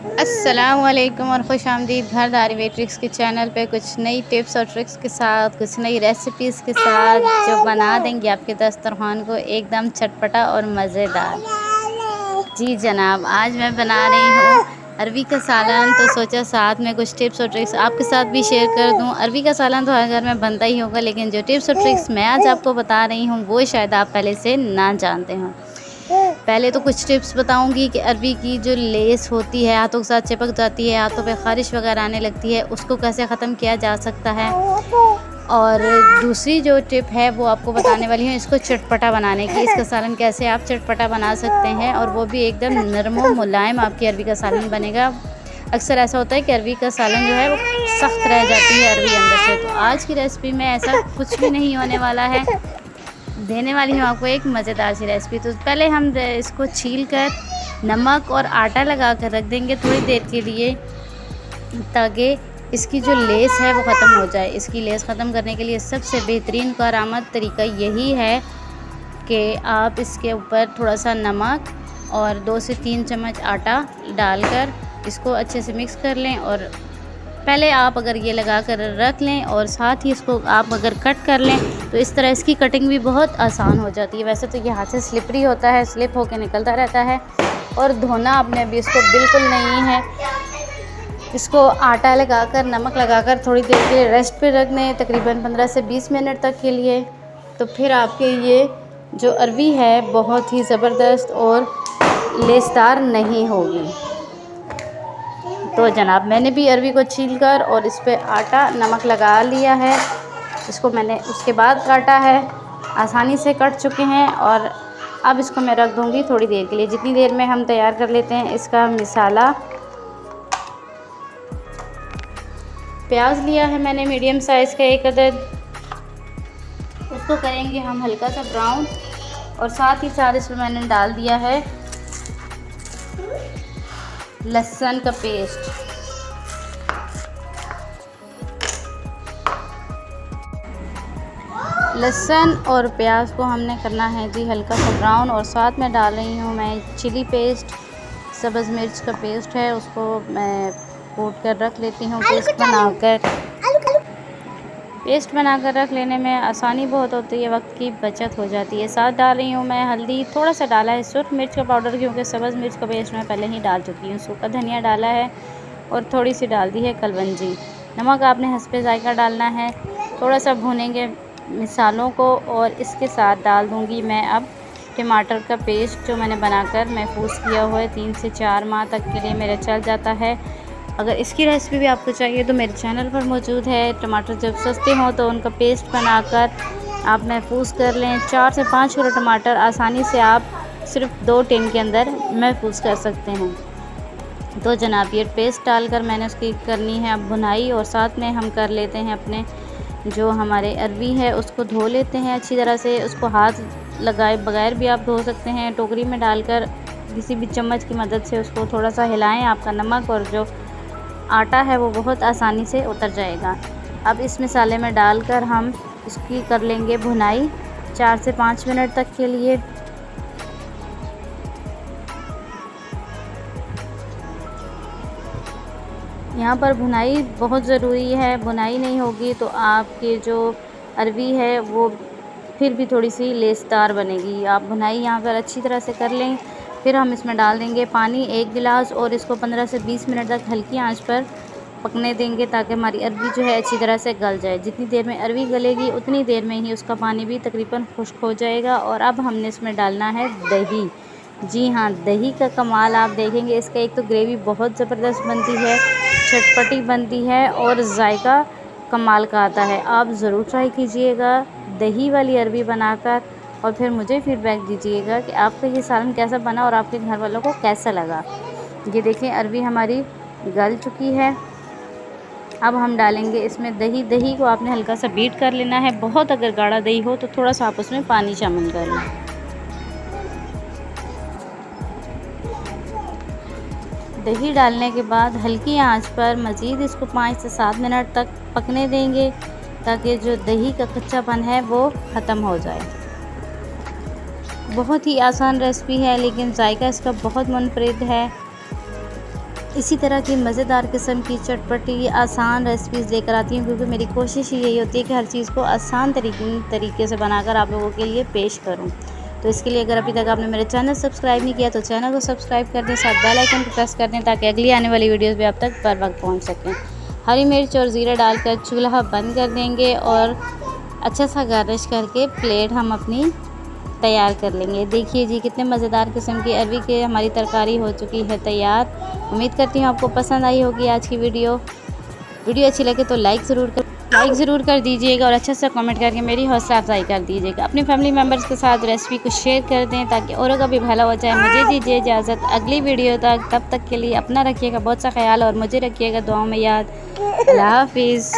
अस्सलामुअलैकुम और खुश आमदीद घरदारी वेट्रिक्स के चैनल पे कुछ नई टिप्स और ट्रिक्स के साथ, कुछ नई रेसिपीज़ के साथ जो बना देंगे आपके दस्तरखान को एकदम चटपटा और मज़ेदार। जी जनाब, आज मैं बना रही हूँ अरवी का सालन। तो सोचा साथ में कुछ टिप्स और ट्रिक्स आपके साथ भी शेयर कर दूँ। अरवी का सालन तो हर घर में बनता ही होगा, लेकिन जो टिप्स और ट्रिक्स मैं आज आपको बता रही हूँ वो शायद आप पहले से ना जानते हों। पहले तो कुछ टिप्स बताऊंगी कि अरवी की जो लेस होती है हाथों के साथ चिपक जाती है, हाथों पे ख़ारिश वगैरह आने लगती है, उसको कैसे ख़त्म किया जा सकता है। और दूसरी जो टिप है वो आपको बताने वाली हूँ इसको चटपटा बनाने की। इसका सालन कैसे आप चटपटा बना सकते हैं और वो भी एकदम नरम व मुलायम आपकी अरवी का सालन बनेगा। अक्सर ऐसा होता है कि अरवी का सालन जो है वो सख्त रह जाती है अरवी अंदर से। तो आज की रेसिपी में ऐसा कुछ भी नहीं होने वाला है, देने वाली हूँ आपको एक मज़ेदार सी रेसिपी। तो पहले हम इसको छील कर नमक और आटा लगा कर रख देंगे थोड़ी देर के लिए, ताकि इसकी जो लेस है वो ख़त्म हो जाए। इसकी लेस ख़त्म करने के लिए सबसे बेहतरीन कारआमद तरीका यही है कि आप इसके ऊपर थोड़ा सा नमक और 2 से 3 चम्मच आटा डालकर इसको अच्छे से मिक्स कर लें। और पहले आप अगर ये लगा कर रख लें और साथ ही इसको आप अगर कट कर लें तो इस तरह इसकी कटिंग भी बहुत आसान हो जाती है। वैसे तो ये हाथ से स्लिपरी होता है, स्लिप होकर निकलता रहता है और धोना आपने अभी इसको बिल्कुल नहीं है। इसको आटा लगाकर नमक लगाकर थोड़ी देर के लिए रेस्ट पे रख दें, तकरीबन 15 से 20 मिनट तक के लिए। तो फिर आपके ये जो अरवी है बहुत ही ज़बरदस्त और लेसदार नहीं होगी। तो जनाब, मैंने भी अरवी को छील कर और इस पर आटा नमक लगा लिया है। इसको मैंने उसके बाद काटा है, आसानी से कट चुके हैं। और अब इसको मैं रख दूंगी थोड़ी देर के लिए। जितनी देर में हम तैयार कर लेते हैं इसका मसाला। प्याज लिया है मैंने मीडियम साइज़ का 1 अदद, उसको करेंगे हम हल्का सा ब्राउन। और साथ ही साथ इसमें मैंने डाल दिया है लहसुन का पेस्ट। लहसुन और प्याज को हमने करना है जी हल्का सा ब्राउन। और साथ में डाल रही हूँ मैं चिली पेस्ट, सब्ज़ मिर्च का पेस्ट है, उसको मैं कूट कर रख लेती हूँ। पेस्ट बनाकर रख लेने में आसानी बहुत होती है, वक्त की बचत हो जाती है। साथ डाल रही हूँ मैं हल्दी, थोड़ा सा डाला है सुर्ख मिर्च का पाउडर, क्योंकि सब्ज़ मिर्च का पेस्ट मैं पहले ही डाल चुकी हूँ। सूखा धनिया डाला है और थोड़ी सी डाल दी है कलवंजी। नमक आपने हस्बे जायका डालना है। थोड़ा सा भूनेंगे मिसालों को और इसके साथ डाल दूँगी मैं अब टमाटर का पेस्ट, जो मैंने बनाकर महफूज किया हुआ है। 3 से 4 माह तक के लिए मेरा चल जाता है। अगर इसकी रेसिपी भी आपको चाहिए तो मेरे चैनल पर मौजूद है। टमाटर जब सस्ते हों तो उनका पेस्ट बनाकर आप महफूज कर लें। 4 से 5 किलो टमाटर आसानी से आप सिर्फ 2 टिन के अंदर महफूज कर सकते हैं। तो जनाब, ये पेस्ट डालकर मैंने उसकी करनी है अब भुनाई। और साथ में हम कर लेते हैं अपने जो हमारे अरवी है उसको धो लेते हैं अच्छी तरह से। उसको हाथ लगाए बगैर भी आप धो सकते हैं। टोकरी में डालकर किसी भी चम्मच की मदद से उसको थोड़ा सा हिलाएं। आपका नमक और जो आटा है वो बहुत आसानी से उतर जाएगा। अब इस मसाले में डालकर हम इसकी कर लेंगे भुनाई 4 से 5 मिनट तक के लिए। यहाँ पर भुनाई बहुत ज़रूरी है, भुनाई नहीं होगी तो आपकी जो अरवी है वो फिर भी थोड़ी सी लेसदार बनेगी। आप भुनाई यहाँ पर अच्छी तरह से कर लें। फिर हम इसमें डाल देंगे पानी 1 गिलास और इसको 15 से 20 मिनट तक हल्की आंच पर पकने देंगे, ताकि हमारी अरवी जो है अच्छी तरह से गल जाए। जितनी देर में अरवी गलेगी उतनी देर में ही उसका पानी भी तकरीबन खुश्क हो जाएगा। और अब हमने इसमें डालना है दही। जी हाँ, दही का कमाल आप देखेंगे। इसका एक तो ग्रेवी बहुत ज़बरदस्त बनती है, चटपटी बनती है और जायका कमाल का आता है। आप ज़रूर ट्राई कीजिएगा दही वाली अरवी बनाकर और फिर मुझे फीडबैक दीजिएगा कि आपका ये सालन कैसा बना और आपके घर वालों को कैसा लगा। ये देखें, अरवी हमारी गल चुकी है। अब हम डालेंगे इसमें दही। दही को आपने हल्का सा बीट कर लेना है। बहुत अगर गाढ़ा दही हो तो थोड़ा सा आप उसमें पानी शामिल कर लें। दही डालने के बाद हल्की आंच पर मज़ीद इसको 5 से 7 मिनट तक पकने देंगे, ताकि जो दही का कच्चापन है वो ख़त्म हो जाए। बहुत ही आसान रेसिपी है, लेकिन जायका इसका बहुत मुनफरिद है। इसी तरह की मज़ेदार किस्म की चटपटी आसान रेसिपीज़ लेकर आती हूँ, क्योंकि मेरी कोशिश ही यही होती है कि हर चीज़ को आसान तरीके से बनाकर आप लोगों के लिए पेश करूँ। तो इसके लिए अगर अभी तक आपने मेरे चैनल सब्सक्राइब नहीं किया तो चैनल को सब्सक्राइब कर दें, साथ बेल आइकन को प्रेस कर दें ताकि अगली आने वाली वीडियोज़ भी आप तक बर वक्त पहुँच सकें। हरी मिर्च और ज़ीरा डालकर चूल्हा बंद कर देंगे और अच्छा सा गार्निश करके प्लेट हम अपनी तैयार कर लेंगे। देखिए जी कितने मज़ेदार किस्म की अरवी की हमारी तरकारी हो चुकी है तैयार। उम्मीद करती हूँ आपको पसंद आई होगी आज की वीडियो अच्छी लगे तो लाइक ज़रूर कर दीजिएगा और अच्छा सा कमेंट करके मेरी हौसला अफजाई कर दीजिएगा। अपने फैमिली मेम्बर्स के साथ रेसिपी को शेयर कर दें ताकि औरों का भी भला हो जाए। मुझे दीजिए इजाज़त अगली वीडियो तक, तब तक के लिए अपना रखिएगा बहुत सा ख्याल और मुझे रखिएगा दुआओं में याद। अल्लाह हाफिज़।